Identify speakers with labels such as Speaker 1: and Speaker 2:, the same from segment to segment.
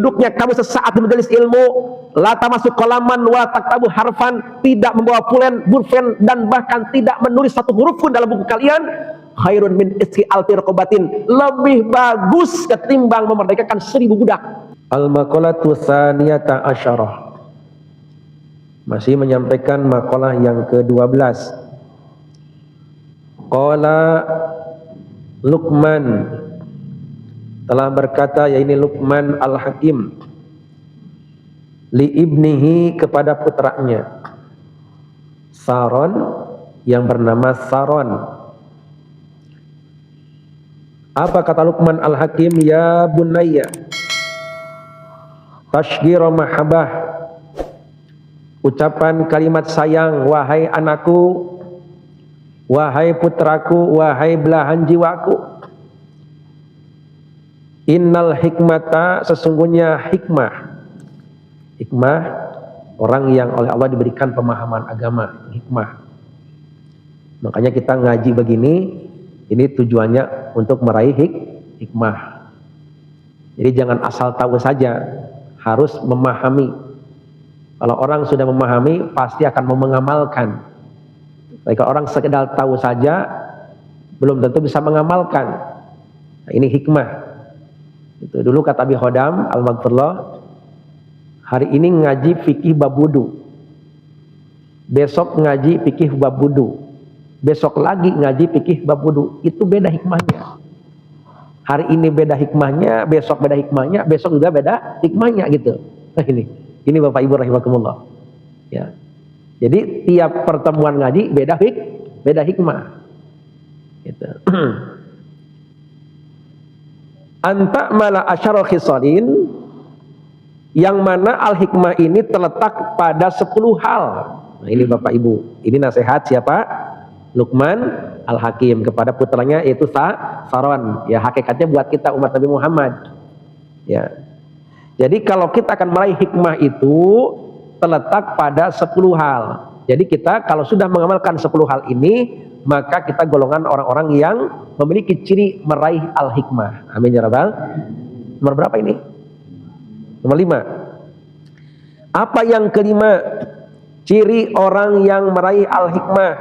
Speaker 1: duduknya kamu sesaat di majelis ilmu, la tamasuk qalaman wa taktabu harfan, tidak membawa pulpen dan bahkan tidak menulis satu huruf pun dalam buku kalian, khairun min iski alti raqabatin, lebih bagus ketimbang memerdekakan 1000 budak. Al-maqalatu tsaniyata asyarah, masih menyampaikan makalah yang ke-12. Qala Luqman, telah berkata, yaitu Luqman Al-Hakim, li ibnihi, kepada putranya Saron, yang bernama Saron. Apa kata Luqman Al-Hakim? Ya bunayya, tashgira mahabbah, ucapan kalimat sayang, wahai anakku, wahai putraku, wahai belahan jiwaku. Innal hikmata, sesungguhnya hikmah orang yang oleh Allah diberikan pemahaman agama, hikmah. Makanya kita ngaji begini, ini tujuannya untuk meraih hikmah. Jadi jangan asal tahu saja, harus memahami. Kalau orang sudah memahami, pasti akan mengamalkan. Jika orang sekedar tahu saja, belum tentu bisa mengamalkan. Nah, ini hikmah. Itu dulu kata Abi Khodam Al-Maghfurullah, hari ini ngaji fikih bab wudu, besok ngaji fikih bab wudu, besok lagi ngaji fikih bab wudu. Itu beda hikmahnya. Hari ini beda hikmahnya, besok beda hikmahnya, besok juga beda hikmahnya gitu. Nah, ini Bapak Ibu rahimakumullah. Ya. Jadi tiap pertemuan ngaji beda hikmah. Gitu. Anta mala asyara khisalin, yang mana al-hikmah ini terletak pada 10 hal. Nah, ini Bapak Ibu, ini nasihat siapa? Luqman Al-Hakim kepada putranya, yaitu Saron. Ya, hakikatnya buat kita umat Nabi Muhammad. Ya. Jadi kalau kita akan meraih hikmah itu terletak pada 10 hal. Jadi kita kalau sudah mengamalkan 10 hal ini, maka kita golongan orang-orang yang memiliki ciri meraih al-hikmah. Amin ya rabbal. Nomor berapa ini? Nomor 5. Apa yang kelima? Ciri orang yang meraih al-hikmah.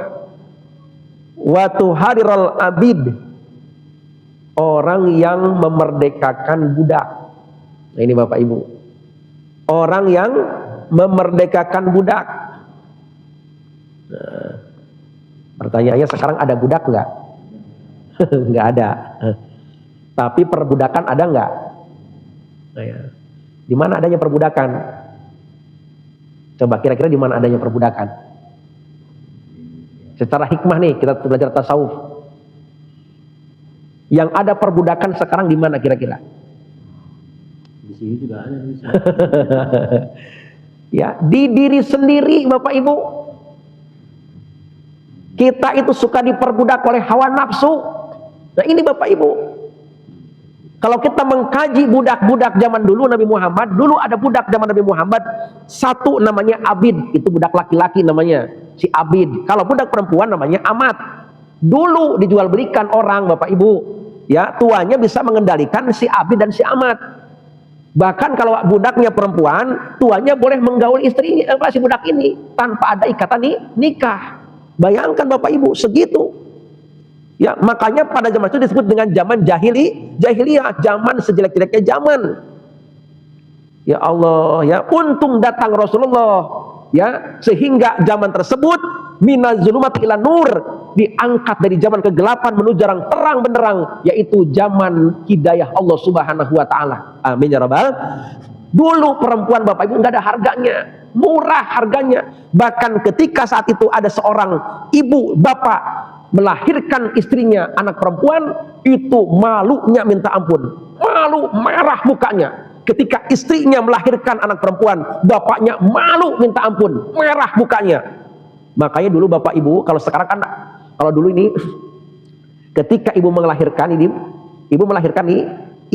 Speaker 1: Wa tuhariral abid, orang yang memerdekakan budak. Nah, ini Bapak Ibu, orang yang memerdekakan budak. Nah, pertanyaannya sekarang ada budak nggak? Nggak ada. Tapi perbudakan ada nggak? Nah, ya. Di mana adanya perbudakan? Coba kira-kira di mana adanya perbudakan? Secara hikmah nih, kita belajar tasawuf. Yang ada perbudakan sekarang di mana kira-kira?
Speaker 2: Di sini juga ada.
Speaker 1: Ya, di diri sendiri Bapak Ibu. Kita itu suka diperbudak oleh hawa nafsu. Nah, ini Bapak Ibu. Kalau kita mengkaji budak-budak zaman dulu Nabi Muhammad, dulu ada budak zaman Nabi Muhammad, satu namanya Abid, itu budak laki-laki namanya, si Abid. Kalau budak perempuan namanya Amat. Dulu dijual belikan orang Bapak Ibu. Ya, tuanya bisa mengendalikan si Abid dan si Amat. Bahkan kalau budaknya perempuan, tuanya boleh menggaul istrinya, si budak ini tanpa ada ikatan nikah. Bayangkan Bapak Ibu, segitu. Ya, makanya pada zaman itu disebut dengan zaman jahiliyah, zaman sejelek-jeleknya zaman. Ya Allah, ya untung datang Rasulullah, ya sehingga zaman tersebut minaz zulumati ila nur, diangkat dari zaman kegelapan menuju terang benderang, yaitu zaman hidayah Allah Subhanahu wa taala. Amin ya rabbal. Dulu perempuan Bapak Ibu nggak ada harganya, murah harganya. Bahkan ketika saat itu ada seorang ibu bapak melahirkan istrinya anak perempuan, itu malunya minta ampun, malu merah mukanya. Ketika istrinya melahirkan anak perempuan, bapaknya malu minta ampun, merah mukanya. Makanya dulu Bapak Ibu, kalau sekarang kan, kalau dulu ini ketika ibu melahirkan ini,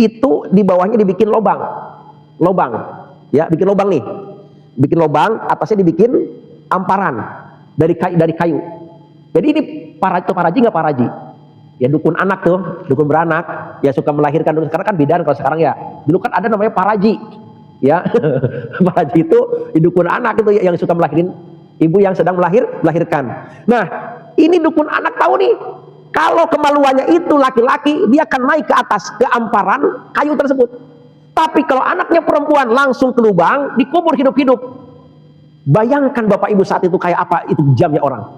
Speaker 1: itu di bawahnya dibikin lobang, ya, bikin lobang nih, bikin lobang, atasnya dibikin amparan dari kayu. Jadi ini paraji nggak paraji? Ya dukun anak tuh, dukun beranak, ya suka melahirkan. Dulu sekarang kan bidan, kalau sekarang ya. Dulu kan ada namanya paraji. Ya, Pak Haji itu dukun anak itu yang suka melahirin ibu yang sedang melahirkan. Nah, ini dukun anak tahu nih, kalau kemaluannya itu laki-laki, dia akan naik ke atas ke amparan kayu tersebut. Tapi kalau anaknya perempuan langsung ke lubang, dikubur hidup-hidup. Bayangkan Bapak Ibu saat itu kayak apa itu jamnya orang.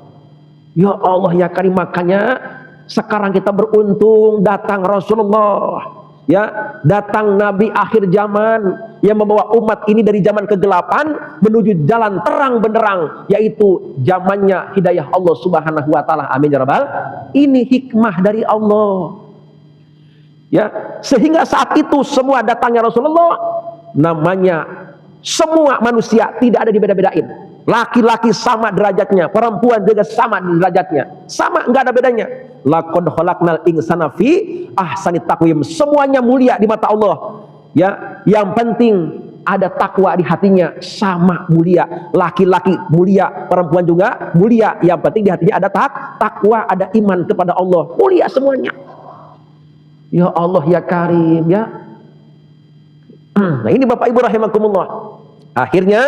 Speaker 1: Ya Allah ya Karim, makanya sekarang kita beruntung datang Rasulullah. Ya, datang Nabi akhir zaman yang membawa umat ini dari zaman kegelapan menuju jalan terang benderang, yaitu zamannya hidayah Allah Subhanahu wa taala. Amin ya rabbal. Ini hikmah dari Allah. Ya, sehingga saat itu semua datangnya Rasulullah, namanya semua manusia tidak ada dibeda-bedain. Laki-laki sama derajatnya, perempuan juga sama derajatnya, sama, nggak ada bedanya. Laqad khalaqnal insana fi ahsani taqwim. Semuanya mulia di mata Allah. Ya, yang penting ada takwa di hatinya, sama mulia. Laki-laki mulia, perempuan juga mulia. Yang penting di hatinya ada takwa, ada iman kepada Allah. Mulia semuanya. Ya Allah ya Karim ya. Nah, ini Bapak Ibu rahimakumullah. Akhirnya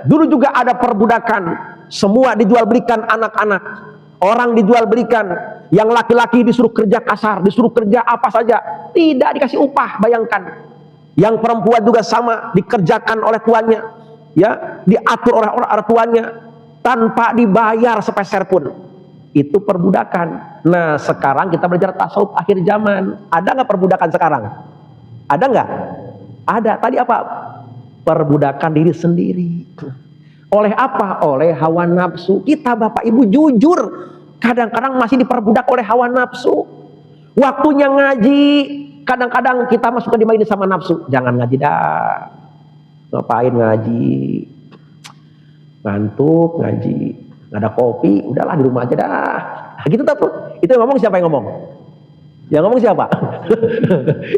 Speaker 1: dulu juga ada perbudakan. Semua dijual belikan anak-anak. Orang dijual belikan, yang laki-laki disuruh kerja kasar, disuruh kerja apa saja, tidak dikasih upah. Bayangkan, yang perempuan juga sama, dikerjakan oleh tuannya, ya, diatur oleh orang tuannya tanpa dibayar sepeser pun. Itu perbudakan. Nah, sekarang kita belajar tasawuf akhir zaman. Ada nggak perbudakan sekarang? Ada nggak? Ada. Tadi apa? Perbudakan diri sendiri. Oleh apa? Oleh hawa nafsu. Kita Bapak Ibu jujur, kadang-kadang masih diperbudak oleh hawa nafsu. Waktunya ngaji, kadang-kadang kita masuk ke dimainin sama nafsu. Jangan ngaji dah. Ngapain ngaji? Ngantuk ngaji. Nggak ada kopi, udahlah di rumah aja dah. Nah, gitu tuh. Itu yang ngomong siapa yang ngomong? Yang ngomong siapa?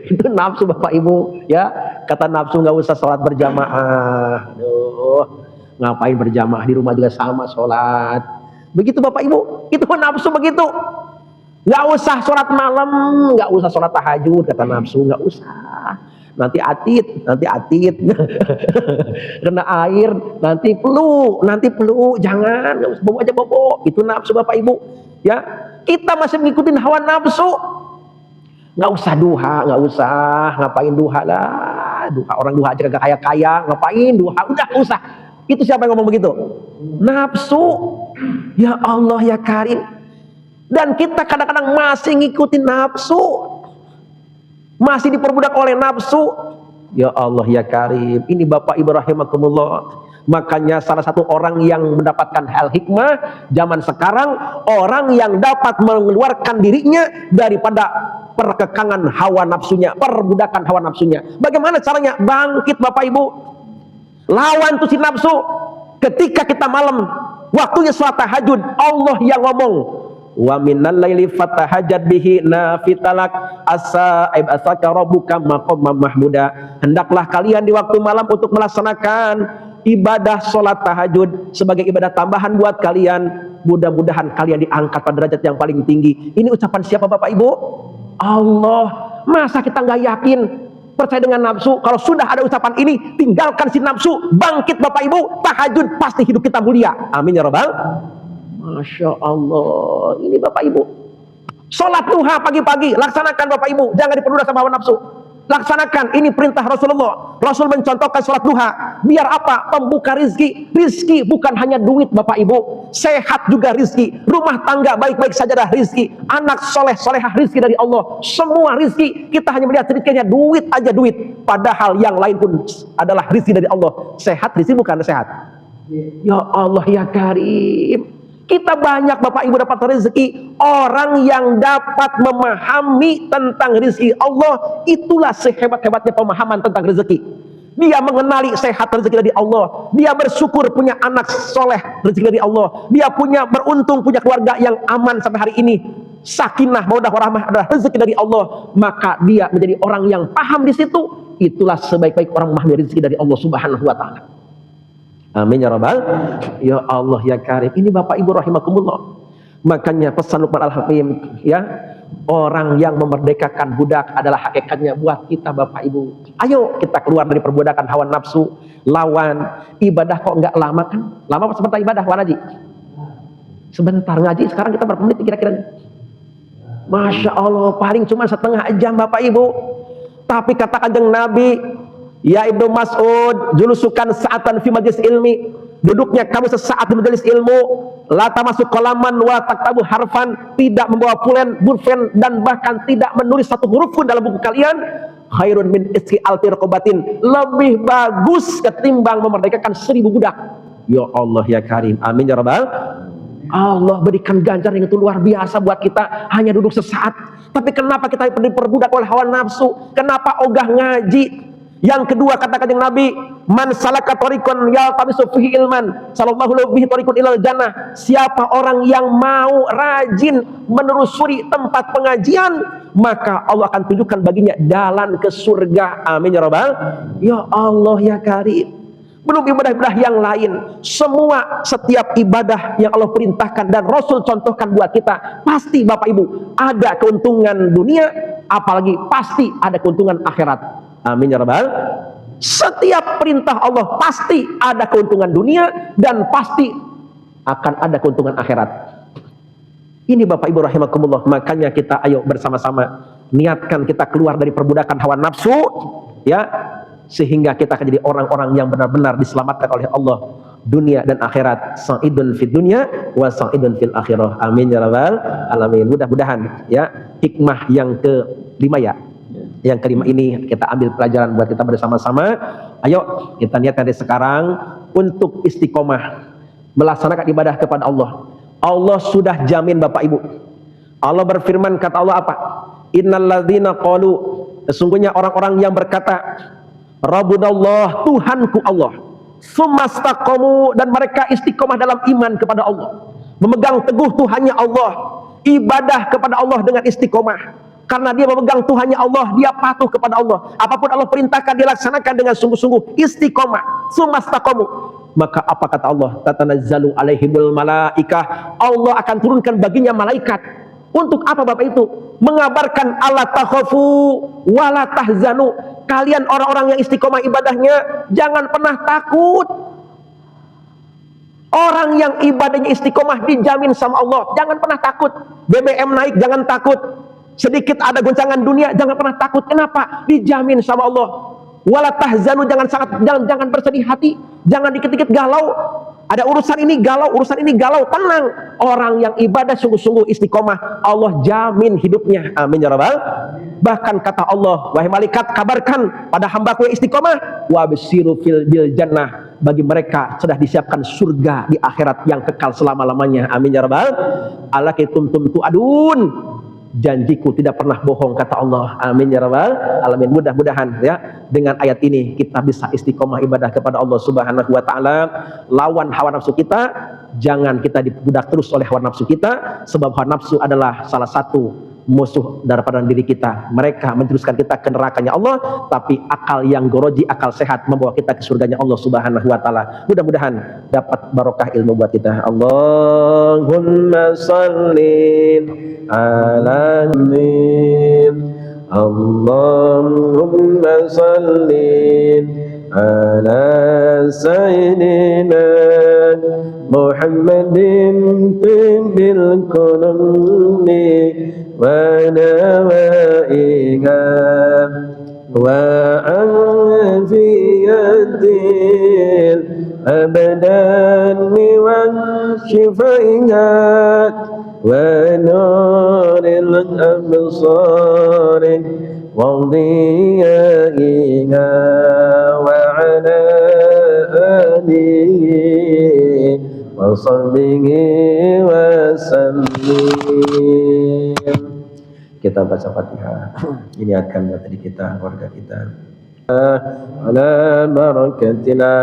Speaker 1: Itu nafsu Bapak Ibu. Ya, kata nafsu nggak usah sholat berjamaah. Aduh. Ngapain berjamaah, di rumah juga sama sholat. Begitu Bapak Ibu, itu nafsu begitu. Nggak usah sholat malam, nggak usah sholat tahajud, kata nafsu, nggak usah. Nanti atit, kena air, nanti flu, jangan, nggak usah, bawa aja bobo. Itu nafsu Bapak Ibu. Ya, kita masih mengikutin hawa nafsu. Nggak usah duha, nggak usah, ngapain duha lah, duha orang duha aja kagak kaya, ngapain duha, udah nggak usah. Itu siapa yang ngomong begitu? Nafsu. Ya Allah ya Karim. Dan kita kadang-kadang masih ngikutin nafsu, masih diperbudak oleh nafsu. Ya Allah ya Karim. Ini Bapak Ibu rahimakumullah. Makanya salah satu orang yang mendapatkan hal hikmah zaman sekarang, orang yang dapat mengeluarkan dirinya daripada perkekangan hawa nafsunya, perbudakan hawa nafsunya. Bagaimana caranya? Bangkit Bapak Ibu, lawan tuh si nafsu. Ketika kita malam, waktunya sholat tahajud, Allah yang ngomong, wa minal laili fatahajjad bihi nafitalak asaka rabbuka maqamam mahmuda. Hendaklah kalian di waktu malam untuk melaksanakan ibadah sholat tahajud sebagai ibadah tambahan buat kalian. Mudah-mudahan kalian diangkat pada derajat yang paling tinggi. Ini ucapan siapa Bapak Ibu? Allah. Masa kita nggak yakin, percaya dengan nafsu? Kalau sudah ada ucapan ini, tinggalkan si nafsu, bangkit Bapak Ibu, tahajud, pasti hidup kita mulia. Amin ya rabbal. Masya Allah. Ini Bapak Ibu, sholat duha pagi-pagi, laksanakan Bapak Ibu, jangan diperbudak sama hawa nafsu. Laksanakan, ini perintah Rasulullah. Rasul mencontohkan sholat duha. Biar apa? Pembuka rizki. Rizki bukan hanya duit Bapak Ibu, sehat juga rizki. Rumah tangga baik-baik saja dah rizki. Anak soleh-solehah rizki dari Allah. Semua rizki, kita hanya melihat sedikitnya duit aja duit. Padahal yang lain pun adalah rizki dari Allah. Sehat rizki bukan sehat. Ya Allah ya Karim. Kita banyak Bapak Ibu dapat rezeki. Orang yang dapat memahami tentang rezeki Allah, itulah sehebat-hebatnya pemahaman tentang rezeki. Dia mengenali sehat rezeki dari Allah. Dia bersyukur punya anak soleh rezeki dari Allah. Dia beruntung punya keluarga yang aman sampai hari ini. Sakinah, mawaddah warahmah adalah rezeki dari Allah. Maka dia menjadi orang yang paham di situ. Itulah sebaik-baik orang memahami rezeki dari Allah Subhanahu wa taala. Amin ya rabbal. Ya Allah ya Karim. Ini Bapak Ibu rahimakumullah. Makanya pesan Luqman Al-Hakim, ya, Orang yang memerdekakan budak adalah hakikatnya buat kita Bapak Ibu. Ayo kita keluar dari perbudakan hawa nafsu, lawan ibadah. Kok nggak lama kan? Lama apa sebentar ibadah, Wan Haji? Sebentar ngaji sekarang kita berapa menit kira-kira? Masya Allah, paling cuma setengah jam Bapak Ibu. Tapi kata Kanjeng Nabi, ya Ibnu Mas'ud, julusukan sa'atan fi majlis ilmi, duduknya kamu sesaat di majelis ilmu, la tamasuk qalaman wa taktabu harfan, tidak membawa pulpen dan bahkan tidak menulis satu huruf pun dalam buku kalian, khairun min isri alti raqabatin, lebih bagus ketimbang memerdekakan 1000 budak. Ya Allah ya Karim, amin ya rabbal. Allah berikan ganjar yang itu luar biasa buat kita hanya duduk sesaat. Tapi kenapa kita diperbudak oleh hawa nafsu? Kenapa ogah ngaji? Yang kedua kata Kanjeng Nabi, man salaka tariqan yaltamisu fihi ilman, sallallahu lahu bihi tariqun ilal jannah. Siapa orang yang mau rajin menelusuri tempat pengajian, maka Allah akan tunjukkan baginya jalan ke surga. Amin ya rabbal. Ya Allah ya Karim. Belum ibadah-ibadah yang lain. Setiap ibadah yang Allah perintahkan dan Rasul contohkan buat kita, pasti Bapak Ibu ada keuntungan dunia, apalagi pasti ada keuntungan akhirat. Amin ya rabbal. Setiap perintah Allah pasti ada keuntungan dunia dan pasti akan ada keuntungan akhirat. Ini Bapak Ibu rahimakumullah. Makanya kita ayo bersama-sama niatkan kita keluar dari perbudakan hawa nafsu, ya, sehingga kita akan jadi orang-orang yang benar-benar diselamatkan oleh Allah dunia dan akhirat. Sa'idun fid dunya wa sa'idun fil akhirah. Amin ya rabbal alamin. Mudah-mudahan ya hikmah yang kelima ya. Yang kelima ini kita ambil pelajaran buat kita bersama-sama. Ayo kita niat dari sekarang untuk istiqomah melaksanakan ibadah kepada Allah. Allah sudah jamin Bapak Ibu. Allah berfirman, kata Allah apa? Innalladzina qalu, sesungguhnya orang-orang yang berkata Rabbunallah, Tuhanku Allah, sumastaqamu, dan mereka istiqomah dalam iman kepada Allah, memegang teguh Tuhannya Allah, ibadah kepada Allah dengan istiqomah. Karena dia memegang Tuhannya Allah, dia patuh kepada Allah. Apapun Allah perintahkan dilaksanakan dengan sungguh-sungguh, istiqomah, sumastaqamu. Maka apa kata Allah? Tatanazzalu alaihimul malaikah, Allah akan turunkan baginya malaikat. Untuk apa Bapak itu? Mengabarkan alla takhafu wala tahzanu. Kalian orang-orang yang istiqomah ibadahnya jangan pernah takut. Orang yang ibadahnya istiqomah dijamin sama Allah, jangan pernah takut. BBM naik jangan takut. Sedikit ada goncangan dunia jangan pernah takut. Kenapa? Dijamin sama Allah. Wala tahzanu, jangan bersedih hati, jangan dikit-dikit galau. Ada urusan ini galau, urusan ini galau, tenang. Orang yang ibadah sungguh-sungguh istiqomah, Allah jamin hidupnya. Amin ya rabbal. Bahkan kata Allah, wahai malaikat, kabarkan pada hambaku yang istiqomah, wa basiru bil jannah, bagi mereka sudah disiapkan surga di akhirat yang kekal selama-lamanya. Amin ya rabbal. Alakitum tu'adun, janjiku tidak pernah bohong, kata Allah. Amin ya rabbal alamin. Mudah-mudahan ya dengan ayat ini kita bisa istiqomah ibadah kepada Allah Subhanahu wa taala. Lawan hawa nafsu kita, jangan kita dibudak terus oleh hawa nafsu kita, sebab hawa nafsu adalah salah satu musuh daripada diri kita. Mereka menjuruskan kita ke nerakanya Allah, tapi akal yang goroji, akal sehat, membawa kita ke surganya Allah Subhanahu wa taala. Mudah-mudahan dapat barokah ilmu buat kita. Allahumma shalli ala Allahumma shalli ala sayyidina Muhammadin bil qulumi wa nawaiha wa anfiyatil abadani wa shifaiha wa nuril absari wa dhiyaiha wa ala alihi wa sahbihi wa sallim. Kita baca Fatihah, niatkan buat diri kita, keluarga kita. Ala barakatillah,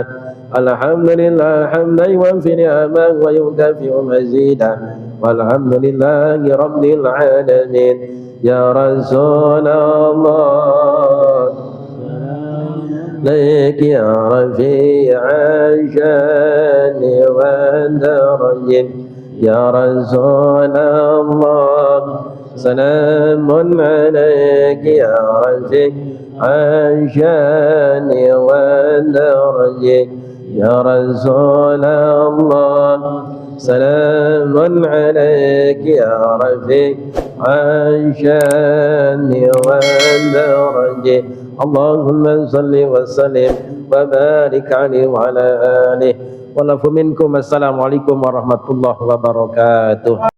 Speaker 1: alhamdulillah hamdan yuwafi ni'amahu wa yukafi'u mazidah, walhamdulillahi rabbil alamin. Ya Rasulullah, لك يا رفيع الشان والدرج، يا رسول الله سلام عليك يا رفيع الشان والدرج يا رسول الله سلام عليك يا رفيع الشان والدرج اللهم صل وسلم وبارك عليه وعلى آله والعفو منكم. Assalamualaikum warahmatullahi wabarakatuh.